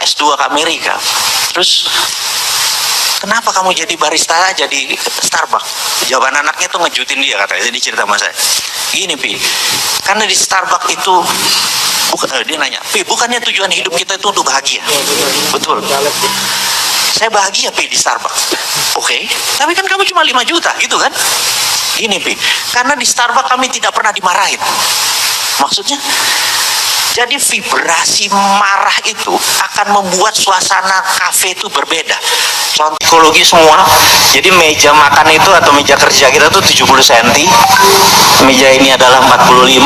S2 ke Amerika. Terus kenapa kamu jadi barista aja di Starbucks? Jawaban anaknya tuh ngejutin dia, katanya. Jadi cerita sama saya, gini Pi, karena di Starbucks itu dia nanya, Pi, bukannya tujuan hidup kita itu untuk bahagia? Betul. Saya bahagia Pi di Starbucks. Oke, tapi kan kamu cuma 5 juta gitu kan? Gini Pi, karena di Starbucks kami tidak pernah dimarahin. Maksudnya, jadi vibrasi marah itu akan membuat suasana kafe itu berbeda. Contoh psikologi semua. Jadi meja makan itu atau meja kerja kita tuh 70 cm. Meja ini adalah 45,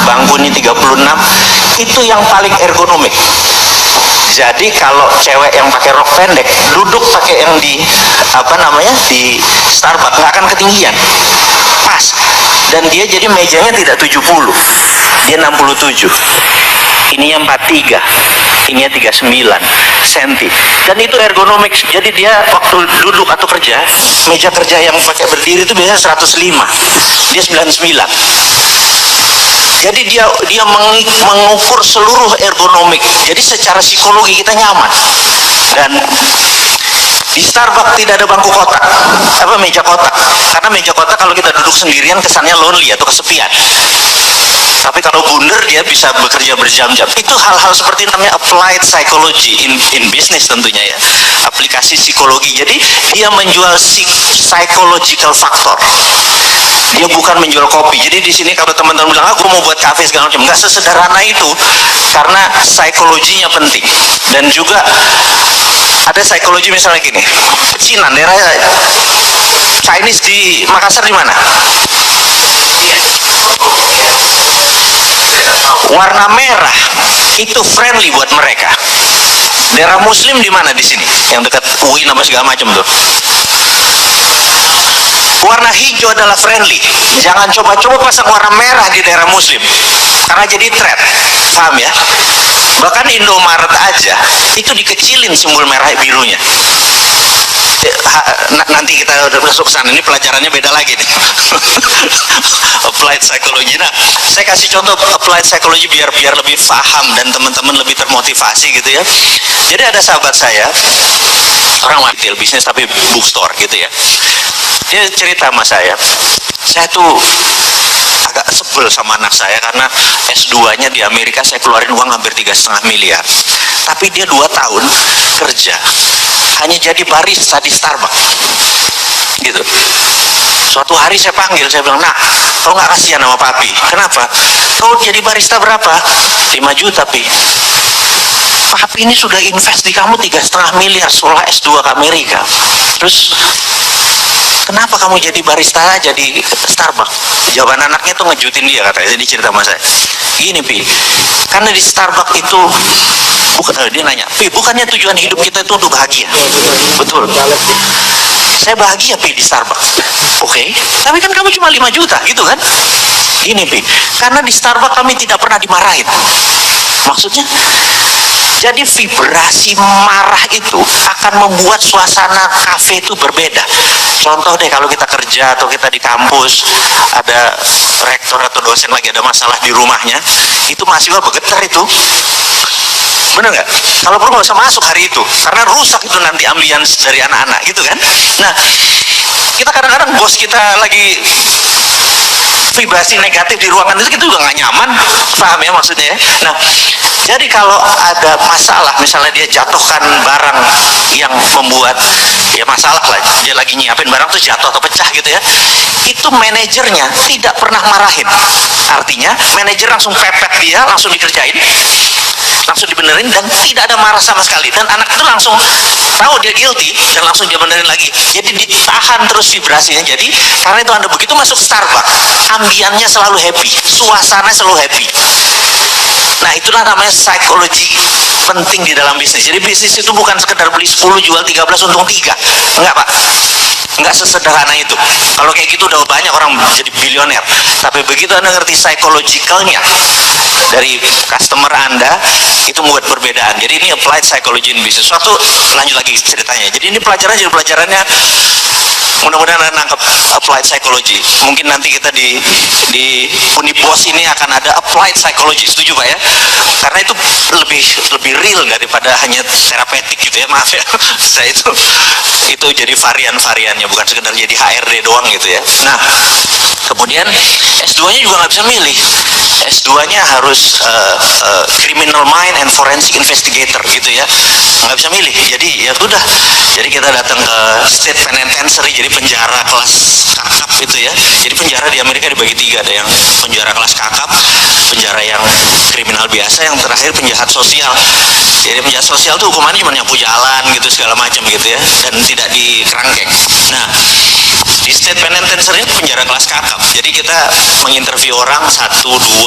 bangku ini 36. Itu yang paling ergonomik. Jadi kalau cewek yang pakai rok pendek duduk pakai yang di di Starbucks nggak akan ketinggian, pas. Dan dia jadi mejanya tidak 70, dia 67. Ininya 43, ininya 39 cm. Dan itu ergonomik. Jadi dia waktu duduk atau kerja, meja kerja yang pakai berdiri itu biasanya 105, dia 99. Jadi dia mengukur seluruh ergonomik. Jadi secara psikologi kita nyaman. Dan di Starbucks tidak ada bangku kotak, meja kotak. Karena meja kotak kalau kita duduk sendirian kesannya lonely atau kesepian. Tapi kalau bunder dia bisa bekerja berjam-jam. Itu hal-hal seperti namanya applied psychology in business tentunya ya. Aplikasi psikologi. Jadi dia menjual psychological factor. Dia bukan menjual kopi. Jadi di sini kalau teman-teman bilang, aku mau buat kafe segala macam, nggak sesederhana itu, karena psikologinya penting. Dan juga ada psikologi misalnya gini, pecinan, daerah Chinese di Makassar di mana? Warna merah itu friendly buat mereka. Daerah Muslim di mana di sini? Yang dekat UIN apa segala macam tuh. Warna hijau adalah friendly. Jangan coba-coba pasang warna merah di daerah Muslim, karena jadi threat. Paham ya? Bahkan Indomaret aja itu dikecilin simbol merah birunya. Nanti kita udah masuk ke sana, ini pelajarannya beda lagi nih. Applied psychology. Nah, saya kasih contoh applied psychology biar lebih paham dan teman-teman lebih termotivasi gitu ya. Jadi ada sahabat saya, orang retail bisnis tapi bookstore gitu ya. Dia cerita sama saya tuh agak sebel sama anak saya karena S2-nya di Amerika saya keluarin uang hampir 3,5 miliar. Tapi dia 2 tahun kerja hanya jadi barista di Starbucks gitu. Suatu hari saya panggil, saya bilang, nak, kau nggak kasihan sama papi? Kenapa? Kau jadi barista berapa? 5 juta Pi. Papi ini sudah invest di kamu 3,5 miliar setelah S2 ke Amerika. Terus kenapa kamu jadi barista aja di Starbucks? Jawaban anaknya tuh ngejutin dia, katanya. Jadi cerita sama saya, gini Pi, karena di Starbucks itu dia nanya, Pi, bukannya tujuan hidup kita itu untuk bahagia? Betul. Saya bahagia Pi di Starbucks. Oke, tapi kan kamu cuma 5 juta gitu kan? Gini Pi, karena di Starbucks kami tidak pernah dimarahin. Maksudnya, jadi vibrasi marah itu akan membuat suasana kafe itu berbeda. Contoh deh, kalau kita kerja atau kita di kampus, ada rektor atau dosen lagi ada masalah di rumahnya, itu mahasiswa bergetar itu. Bener nggak? Kalau perlu nggak usah masuk hari itu, karena rusak itu nanti ambience dari anak-anak gitu kan. Nah, kita kadang-kadang bos kita lagi vibrasi negatif di ruangan itu, kita juga nggak nyaman. Paham ya maksudnya ya? Nah, jadi kalau ada masalah, misalnya dia jatuhkan barang yang membuat ya masalah lah, dia lagi nyiapin barang tuh jatuh atau pecah gitu ya, itu manajernya tidak pernah marahin. Artinya manajer langsung pepet dia, langsung dikerjain, langsung dibenerin, dan tidak ada marah sama sekali. Dan anak itu langsung tahu dia guilty dan langsung dia benerin lagi. Jadi ditahan terus vibrasinya. Jadi karena itu Anda begitu masuk Starbucks, ambiannya selalu happy, suasana selalu happy. Nah, itulah namanya psikologi penting di dalam bisnis. Jadi bisnis itu bukan sekedar beli 10 jual 13 untung 3. Enggak Pak, enggak sesederhana itu. Kalau kayak gitu udah banyak orang jadi bilioner. Tapi begitu Anda ngerti psychologicalnya dari customer Anda, itu membuat perbedaan. Jadi ini applied psychology in business. Suatu lanjut lagi ceritanya. Jadi ini pelajaran jadi pelajarannya Mudah-mudahan Anda nangkep applied psychology. Mungkin nanti kita di Unipos ini akan ada applied psychology, setuju Pak ya? Karena itu lebih real daripada hanya terapeutik gitu ya, maaf ya. Saya itu jadi varian-variannya, bukan sekedar jadi HRD doang gitu ya. Nah, kemudian S2-nya juga nggak bisa milih. S2-nya harus criminal mind and forensic investigator gitu ya, nggak bisa milih. Jadi ya sudah, jadi kita datang ke state penitentiary, jadi penjara kelas kakap itu ya. Jadi penjara di Amerika dibagi tiga, ada yang penjara kelas kakap, penjara yang kriminal biasa, yang terakhir penjahat sosial. Jadi penjahat sosial tuh hukumannya cuma nyapu jalan gitu segala macam gitu ya, dan tidak dikerangkeng. Nah, di state penitentiary ini penjara kelas kakap. Jadi kita menginterview orang 1, 2